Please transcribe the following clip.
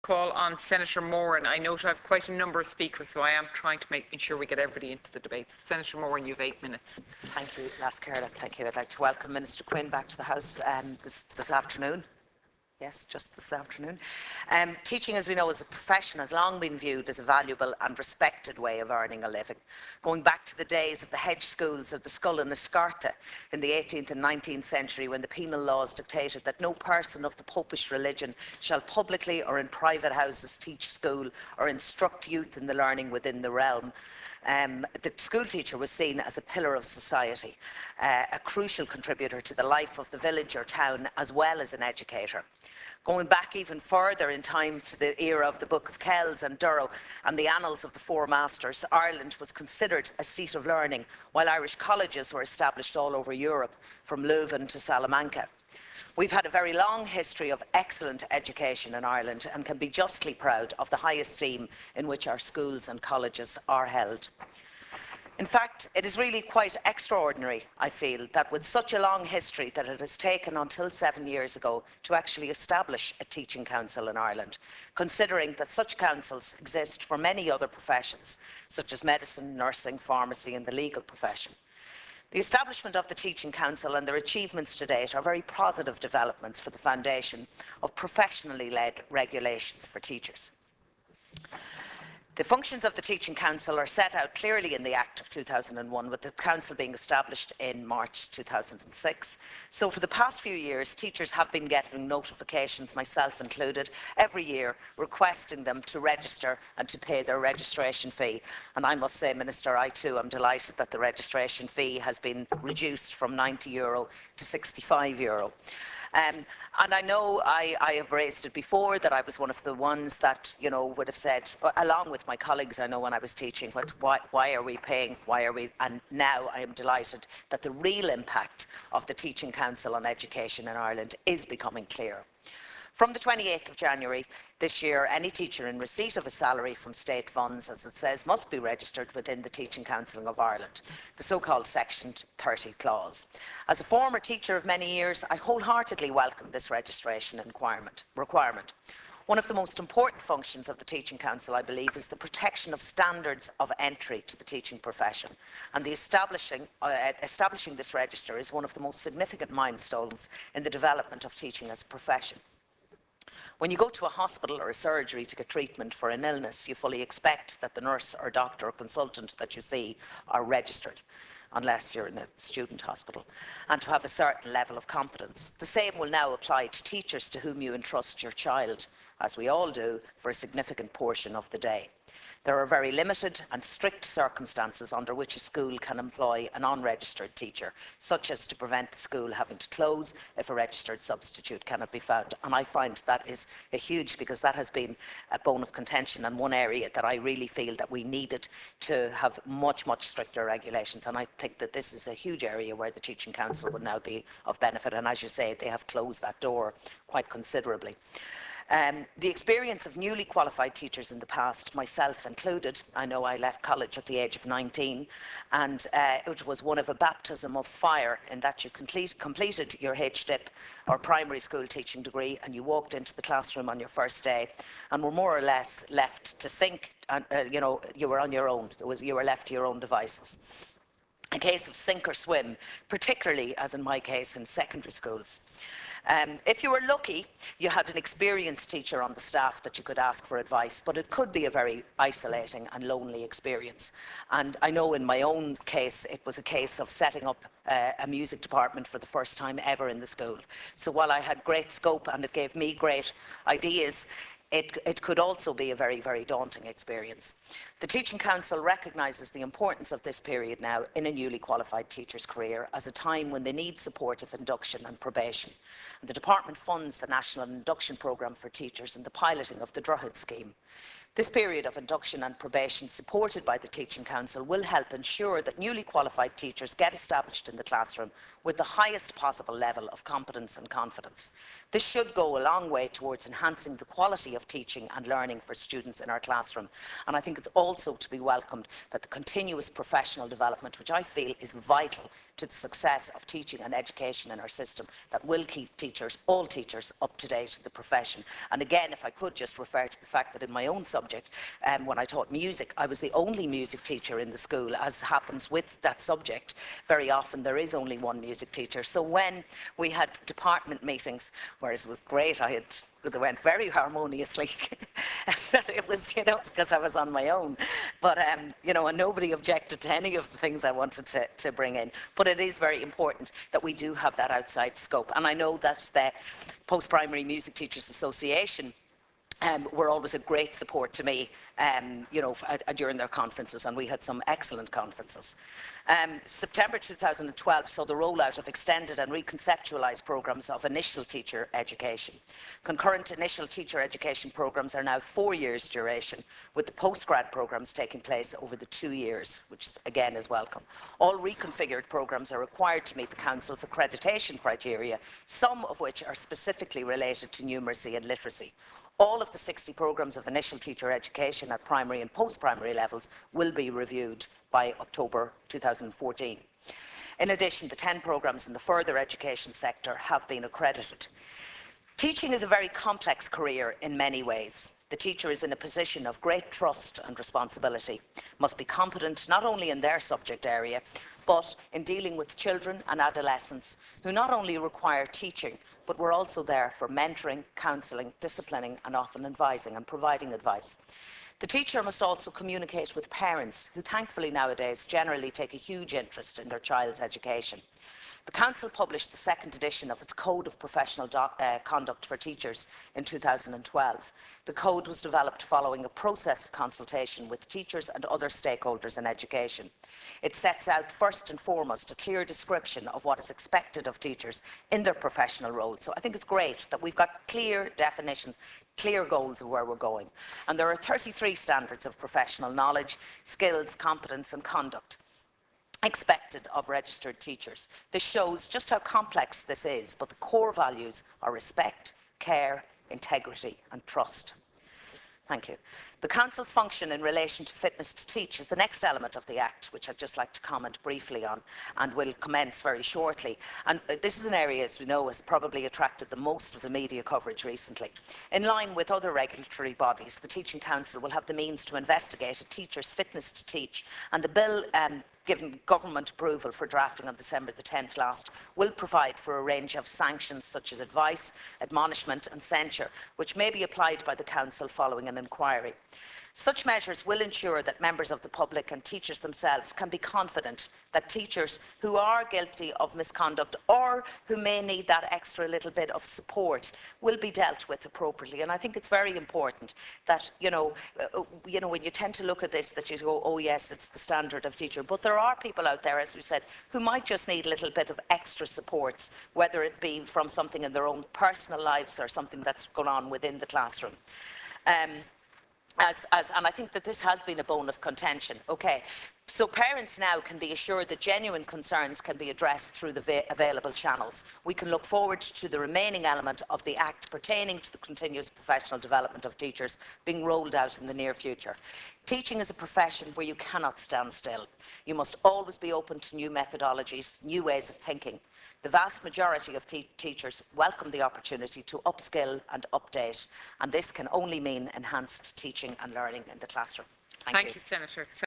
Call on Senator Moore, and I note I have quite a number of speakers, so I am trying to ensure we get everybody into the debate. Senator Moore, and you have 8 minutes. Thank you, Lascarla. Thank you. I'd like to welcome Minister Quinn back to the House this afternoon. Yes, just this afternoon. Teaching, as we know, as a profession has long been viewed as a valuable and respected way of earning a living. Going back to the days of the hedge schools of the Skull and Escarta in the 18th and 19th century, when the penal laws dictated that no person of the popish religion shall publicly or in private houses teach school or instruct youth in the learning within the realm. The school teacher was seen as a pillar of society, a crucial contributor to the life of the village or town, as well as an educator. Going back even further in time to the era of the Book of Kells and Durrow and the annals of the Four Masters, Ireland was considered a seat of learning, while Irish colleges were established all over Europe, from Leuven to Salamanca. We've had a very long history of excellent education in Ireland and can be justly proud of the high esteem in which our schools and colleges are held. In fact, it is really quite extraordinary, I feel, that with such a long history that it has taken until 7 years ago to actually establish a teaching council in Ireland, considering that such councils exist for many other professions, such as medicine, nursing, pharmacy and the legal profession. The establishment of the Teaching Council and their achievements to date are very positive developments for the foundation of professionally led regulations for teachers. The functions of the Teaching Council are set out clearly in the Act of 2001, with the Council being established in March 2006. So for the past few years, teachers have been getting notifications, myself included, every year requesting them to register and to pay their registration fee. And I must say, Minister, I too am delighted that the registration fee has been reduced from €90 to €65. And I know I have raised it before that I was one of the ones that, you know, would have said, along with my colleagues, I know when I was teaching, why are we paying, why are we, and now I am delighted that the real impact of the Teaching Council on education in Ireland is becoming clear. From the 28th of January this year, any teacher in receipt of a salary from state funds, as it says, must be registered within the Teaching Council of Ireland, the so-called Section 30 clause. As a former teacher of many years, I wholeheartedly welcome this registration requirement. One of the most important functions of the Teaching Council, I believe, is the protection of standards of entry to the teaching profession. And the establishing this register is one of the most significant milestones in the development of teaching as a profession. When you go to a hospital or a surgery to get treatment for an illness, you fully expect that the nurse or doctor or consultant that you see are registered, unless you're in a student hospital, and to have a certain level of competence. The same will now apply to teachers to whom you entrust your child, as we all do, for a significant portion of the day. There are very limited and strict circumstances under which a school can employ an unregistered teacher, such as to prevent the school having to close if a registered substitute cannot be found. And I find that is a huge, because that has been a bone of contention and one area that I really feel that we needed to have much, much stricter regulations. And I think that this is a huge area where the Teaching Council would now be of benefit. And as you say, they have closed that door quite considerably. The experience of newly qualified teachers in the past, myself included, I know I left college at the age of 19, and it was one of a baptism of fire in that you completed your HDIP or primary school teaching degree, and you walked into the classroom on your first day and were more or less left to sink, and you know, you were on your own. You were left to your own devices. A case of sink or swim, particularly, as in my case, in secondary schools. If you were lucky, you had an experienced teacher on the staff that you could ask for advice, but it could be a very isolating and lonely experience. And I know in my own case, it was a case of setting up a music department for the first time ever in the school. So while I had great scope and it gave me great ideas, it could also be a very, very daunting experience. The Teaching Council recognises the importance of this period now in a newly qualified teacher's career as a time when they need supportive induction and probation. And the department funds the National Induction Programme for Teachers and the piloting of the Drogheda scheme. This period of induction and probation, supported by the Teaching Council, will help ensure that newly qualified teachers get established in the classroom with the highest possible level of competence and confidence. This should go a long way towards enhancing the quality of of teaching and learning for students in our classroom. And I think it's also to be welcomed that the continuous professional development, which I feel is vital to the success of teaching and education in our system, that will keep teachers, all teachers, up to date in the profession. And again, if I could just refer to the fact that in my own subject, when I taught music, I was the only music teacher in the school. As happens with that subject, very often there is only one music teacher. So when we had department meetings, whereas it was great, they went very harmoniously. It was, because I was on my own. But, and nobody objected to any of the things I wanted to bring in. But it is very important that we do have that outside scope. And I know that the Post-Primary Music Teachers Association were always a great support to me, during their conferences, and we had some excellent conferences. September 2012 saw the rollout of extended and reconceptualised programmes of initial teacher education. Concurrent initial teacher education programmes are now 4 years duration, with the postgrad programmes taking place over the 2 years, which again is welcome. All reconfigured programmes are required to meet the Council's accreditation criteria, some of which are specifically related to numeracy and literacy. All of the 60 programmes of initial teacher education at primary and post-primary levels will be reviewed by October 2014. In addition, the 10 programmes in the further education sector have been accredited. Teaching is a very complex career in many ways. The teacher is in a position of great trust and responsibility, must be competent not only in their subject area, but in dealing with children and adolescents who not only require teaching, but we're also there for mentoring, counselling, disciplining, and often advising and providing advice. The teacher must also communicate with parents who thankfully nowadays generally take a huge interest in their child's education. The Council published the second edition of its Code of Professional Conduct for Teachers in 2012. The code was developed following a process of consultation with teachers and other stakeholders in education. It sets out first and foremost a clear description of what is expected of teachers in their professional roles. So I think it's great that we've got clear definitions, clear goals of where we're going. And there are 33 standards of professional knowledge, skills, competence and conduct expected of registered teachers. This shows just how complex this is, but the core values are respect, care, integrity and trust. Thank you. The Council's function in relation to fitness to teach is the next element of the Act, which I'd just like to comment briefly on and will commence very shortly. And this is an area, as we know, has probably attracted the most of the media coverage recently. In line with other regulatory bodies, the Teaching Council will have the means to investigate a teacher's fitness to teach, and the bill given government approval for drafting on December the 10th last, will provide for a range of sanctions such as advice, admonishment and censure, which may be applied by the Council following an inquiry. Such measures will ensure that members of the public and teachers themselves can be confident that teachers who are guilty of misconduct or who may need that extra little bit of support will be dealt with appropriately. And I think it's very important that, when you tend to look at this, that you go, oh yes, it's the standard of teacher. But there are people out there, as we said, who might just need a little bit of extra supports, whether it be from something in their own personal lives or something that's going on within the classroom. And I think that this has been a bone of contention. Okay, so parents now can be assured that genuine concerns can be addressed through the available channels. We can look forward to the remaining element of the Act pertaining to the continuous professional development of teachers being rolled out in the near future. Teaching is a profession where you cannot stand still. You must always be open to new methodologies, new ways of thinking. The vast majority of teachers welcome the opportunity to upskill and update, and this can only mean enhanced teaching and learning in the classroom. Thank you. Thank you, Senator.